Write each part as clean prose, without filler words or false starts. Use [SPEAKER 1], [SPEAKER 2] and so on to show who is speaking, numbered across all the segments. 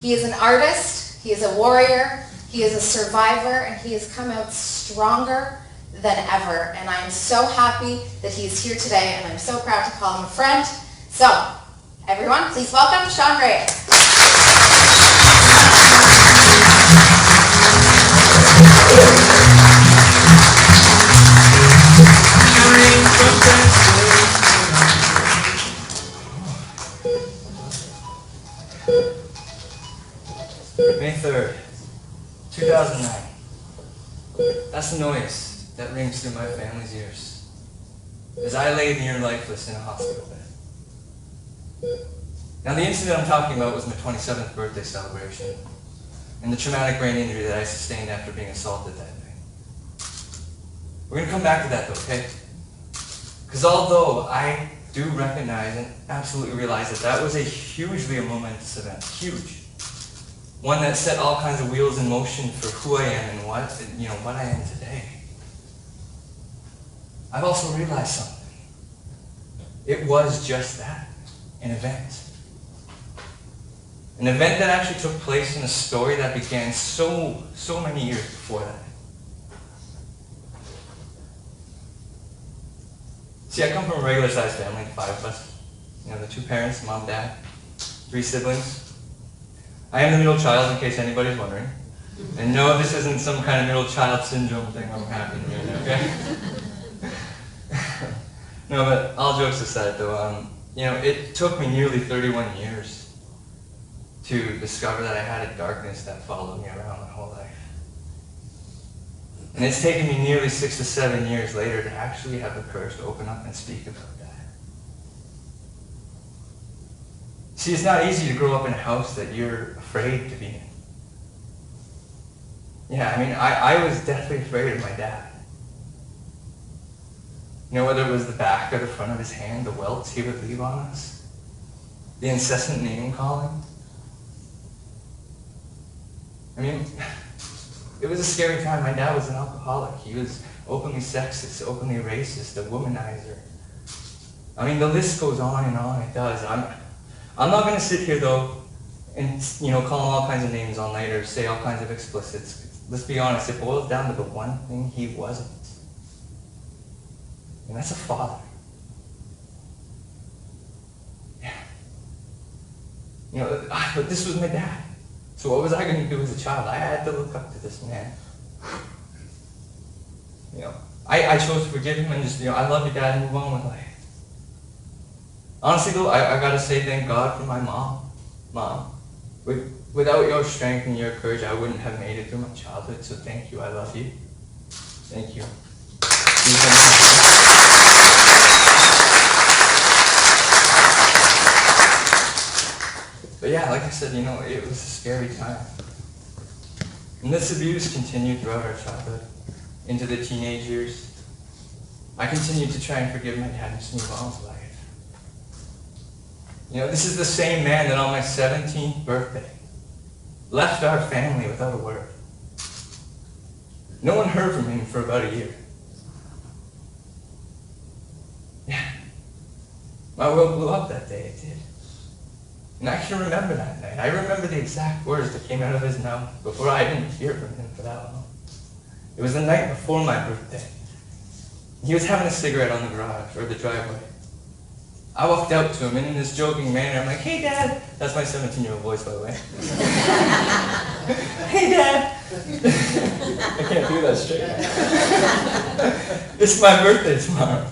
[SPEAKER 1] He is an artist, he is a warrior, he is a survivor, and he has come out stronger than ever. And I am so happy that he is here today, and I'm so proud to call him a friend. So, everyone, please welcome Sean Reyes.
[SPEAKER 2] May 3rd, 2009. That's the noise that rings through my family's ears as I lay near lifeless in a hospital bed. Now, the incident I'm talking about was my 27th birthday celebration and the traumatic brain injury that I sustained after being assaulted that night. We're going to come back to that though, okay? Because although I do recognize and absolutely realize that that was a hugely momentous event, huge, one that set all kinds of wheels in motion for who I am and what I am today, I've also realized something. It was just that, an event. An event that actually took place in a story that began so many years before that. See, I come from a regular-sized family, 5 of us. The 2 parents, mom, dad, 3 siblings. I am the middle child, in case anybody's wondering. And no, this isn't some kind of middle child syndrome thing I'm happy to hear, okay? No, but all jokes aside though, it took me nearly 31 years to discover that I had a darkness that followed me around my whole life. And it's taken me nearly 6 to 7 years later to actually have the courage to open up and speak about that. See, it's not easy to grow up in a house that you're afraid to be in. Yeah, I was deathly afraid of my dad. Whether it was the back or the front of his hand, the welts he would leave on us, the incessant name calling. It was a scary time. My dad was an alcoholic. He was openly sexist, openly racist, a womanizer. The list goes on, it does. I'm not going to sit here, though, and, call him all kinds of names all night or say all kinds of explicits. Let's be honest, it boils down to the one thing he wasn't. And that's a father. Yeah. But this was my dad. So what was I going to do as a child? I had to look up to this man. I chose to forgive him and just, I love your dad and move on with life. Honestly though, I gotta say thank God for my mom. Mom, without your strength and your courage, I wouldn't have made it through my childhood, so thank you, I love you. Thank you. But yeah, like I said, it was a scary time. And this abuse continued throughout our childhood, into the teenage years. I continued to try and forgive my dad and just move on with life. This is the same man that on my 17th birthday left our family without a word. No one heard from him for about a year. Yeah. My world blew up that day, it did. And I can remember that night. I remember the exact words that came out of his mouth before I didn't hear from him for that long. It was the night before my birthday. He was having a cigarette on the garage, or the driveway. I walked out to him, and in this joking manner, I'm like, "Hey, Dad." That's my 17-year-old voice, by the way. "Hey, Dad." I can't do that straight. It's my birthday tomorrow.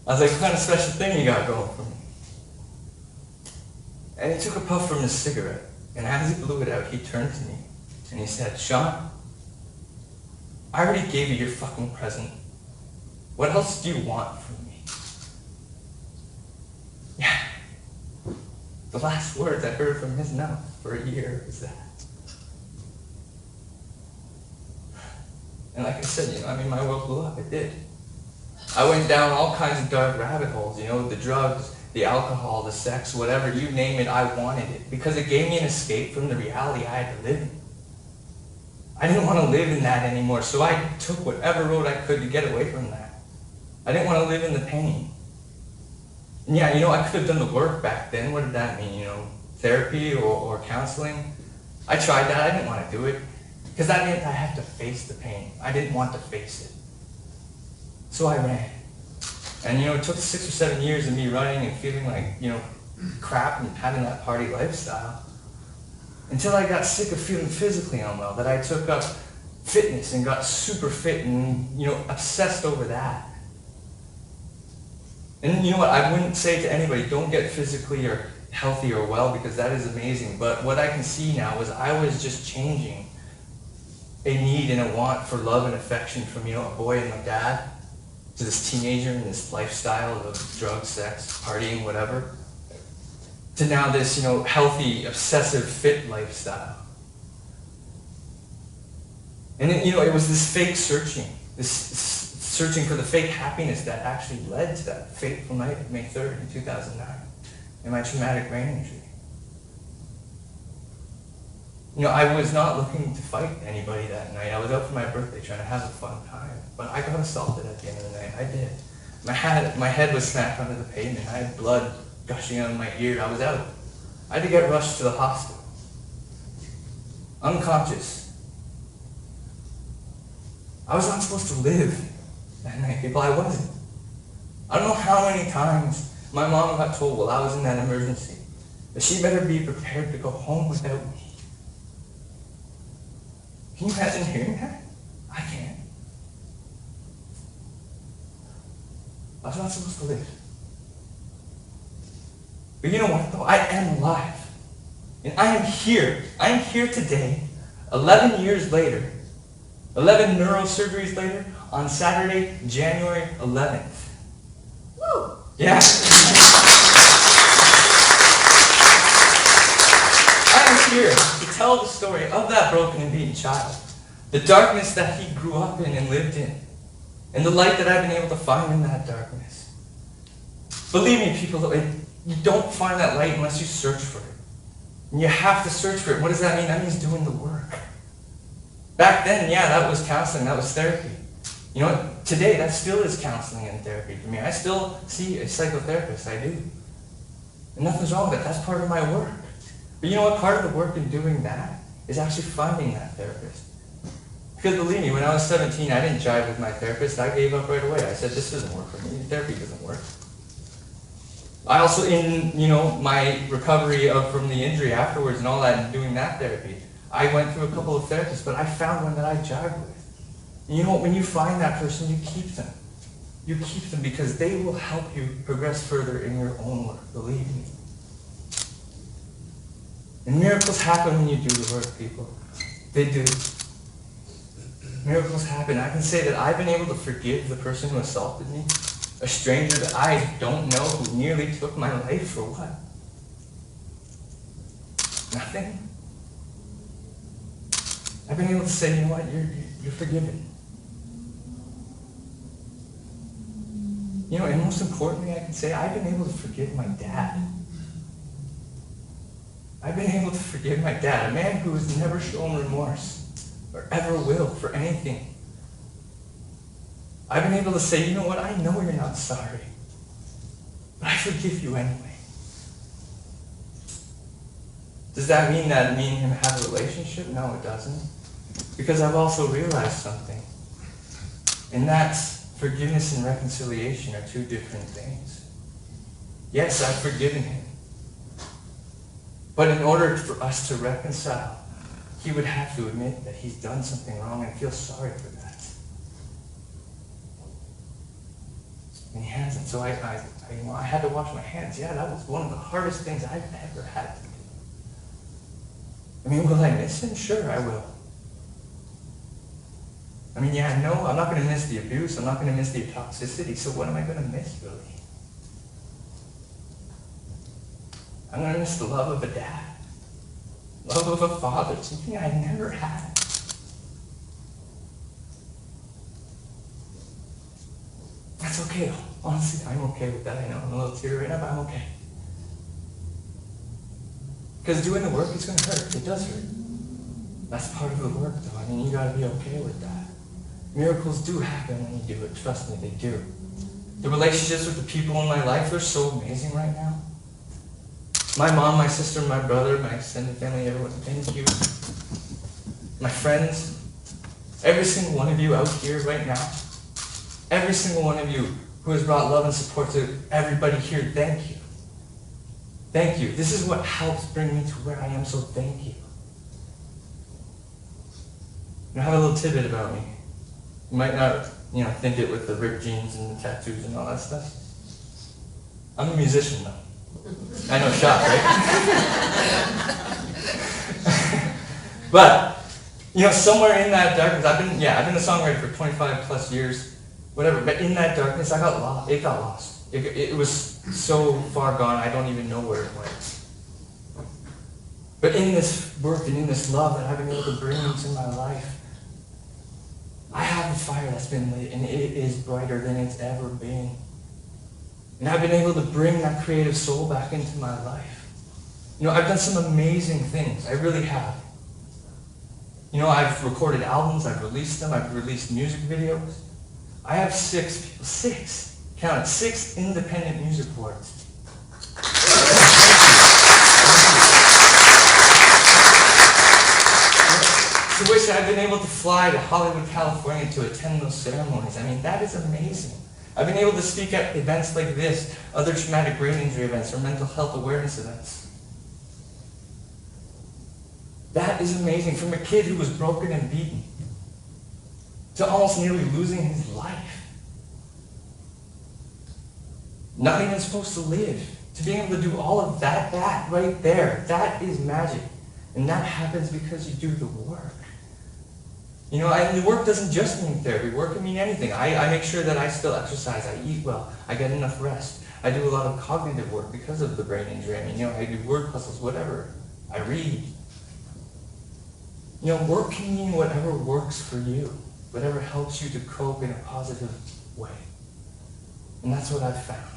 [SPEAKER 2] I was like, "What kind of special thing you got going for me?" And he took a puff from his cigarette, and as he blew it out, he turned to me, and he said, "Sean, I already gave you your fucking present. What else do you want from me?" Yeah. The last words I heard from his mouth for a year was that. And like I said, my world blew up. It did. I went down all kinds of dark rabbit holes, the drugs, the alcohol, the sex, whatever, you name it, I wanted it. Because it gave me an escape from the reality I had to live in. I didn't want to live in that anymore, so I took whatever road I could to get away from that. I didn't want to live in the pain. And yeah, I could have done the work back then. What did that mean, therapy or counseling. I tried that. I didn't want to do it because that meant I had to face the pain. I didn't want to face it. So I ran. And it took 6 or 7 years of me running and feeling like, crap and having that party lifestyle until I got sick of feeling physically unwell, that I took up fitness and got super fit and, obsessed over that. And you know what, I wouldn't say to anybody, don't get physically or healthy or well, because that is amazing. But what I can see now is I was just changing a need and a want for love and affection from, a boy and my dad to this teenager and this lifestyle of drugs, sex, partying, whatever, to now this, healthy, obsessive, fit lifestyle. And it was this fake searching, this searching for the fake happiness that actually led to that fateful night of May 3rd in 2009 and my traumatic brain injury. I was not looking to fight anybody that night. I was out for my birthday trying to have a fun time. But I got assaulted at the end of the night. I did. My head was smacked onto the pavement. I had blood gushing out of my ear. I was out. I had to get rushed to the hospital. Unconscious. I was not supposed to live that night, people. I wasn't. I don't know how many times my mom got told while I was in that emergency that she better be prepared to go home without me. Can you imagine hearing that? I can't. I was not supposed to live. But you know what, though? I am alive. And I am here. I am here today, 11 years later, 11 neurosurgeries later, on Saturday, January 11th.
[SPEAKER 1] Woo!
[SPEAKER 2] Yeah. I am here to tell the story of that broken and beaten child, the darkness that he grew up in and lived in, and the light that I've been able to find in that darkness. Believe me, people, you don't find that light unless you search for it. And you have to search for it. What does that mean? That means doing the work. Back then, yeah, that was counseling, that was therapy. You know what? Today, that still is counseling and therapy for me. I still see a psychotherapist, I do. And nothing's wrong with that. That's part of my work. But you know what? Part of the work in doing that is actually finding that therapist. Because believe me, when I was 17, I didn't jive with my therapist. I gave up right away. I said, this doesn't work for me. Therapy doesn't work. I also, in my recovery from the injury afterwards and all that, and doing that therapy, I went through a couple of therapists, but I found one that I jived with. And you know what? When you find that person, you keep them. You keep them because they will help you progress further in your own work, believe me. And miracles happen when you do the work, people. They do. Miracles happen. I can say that I've been able to forgive the person who assaulted me, a stranger that I don't know who nearly took my life for what? Nothing. I've been able to say, you know what, you're forgiven. And most importantly, I can say I've been able to forgive my dad. I've been able to forgive my dad, a man who has never shown remorse or ever will for anything. I've been able to say, you know what, I know you're not sorry, but I forgive you anyway. Does that mean that me and him have a relationship? No, it doesn't. Because I've also realized something. And that's forgiveness and reconciliation are two different things. Yes, I've forgiven him. But in order for us to reconcile, he would have to admit that he's done something wrong and feel sorry for that. And he hasn't. So I had to wash my hands. Yeah, that was one of the hardest things I've ever had to do. I mean, will I miss him? Sure, I will. I mean, yeah, no, I'm not going to miss the abuse. I'm not going to miss the toxicity. So what am I going to miss, really? I'm going to miss the love of a dad. Love of a father. Something I never had. That's okay. Honestly, I'm okay with that. I know I'm a little teary right now, but I'm okay. Because doing the work is going to hurt. It does hurt. That's part of the work, though. I mean, you got to be okay with that. Miracles do happen when you do it. Trust me, they do. The relationships with the people in my life, they're so amazing right now. My mom, my sister, my brother, my extended family, everyone, thank you. My friends, every single one of you out here right now, every single one of you who has brought love and support to everybody here, thank you. Thank you. This is what helps bring me to where I am, so thank you. I have a little tidbit about me. You might not, think it with the ripped jeans and the tattoos and all that stuff. I'm a musician, though. I know, shock, right? But, somewhere in that darkness, I've been a songwriter for 25 plus years, whatever, but in that darkness, I got lost. It got lost. It was so far gone, I don't even know where it went. But in this work and in this love that I've been able to bring into my life, I have a fire that's been lit, and it is brighter than it's ever been. And I've been able to bring that creative soul back into my life. I've done some amazing things. I really have. I've recorded albums, I've released them, I've released music videos. I have 6 independent music awards. To which I've been able to fly to Hollywood, California to attend those ceremonies. I mean, that is amazing. I've been able to speak at events like this, other traumatic brain injury events, or mental health awareness events. That is amazing. From a kid who was broken and beaten to almost nearly losing his life. Not even supposed to live. To being able to do all of that right there, that is magic. And that happens because you do the work. And the work doesn't just mean therapy. Work can mean anything. I make sure that I still exercise. I eat well. I get enough rest. I do a lot of cognitive work because of the brain injury. I do word puzzles, whatever. I read. Work can mean whatever works for you. Whatever helps you to cope in a positive way. And that's what I've found.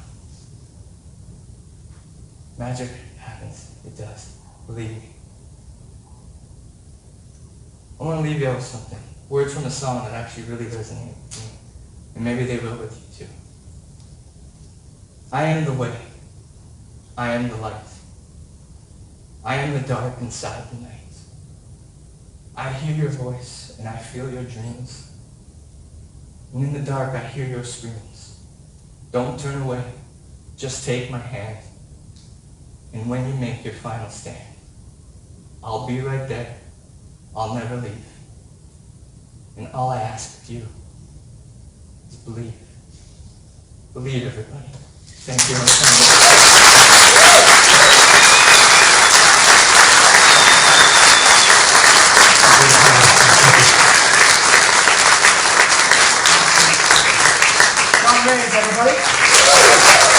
[SPEAKER 2] Magic happens. It does. Believe me. I want to leave you out with something. Words from a song that actually really resonate with me. And maybe they will with you too. I am the way. I am the light. I am the dark inside the night. I hear your voice and I feel your dreams. And in the dark I hear your screams. Don't turn away. Just take my hand. And when you make your final stand, I'll be right there. I'll never leave. And all I ask of you is believe. Believe, everybody. Thank you.
[SPEAKER 3] Reyes, everybody.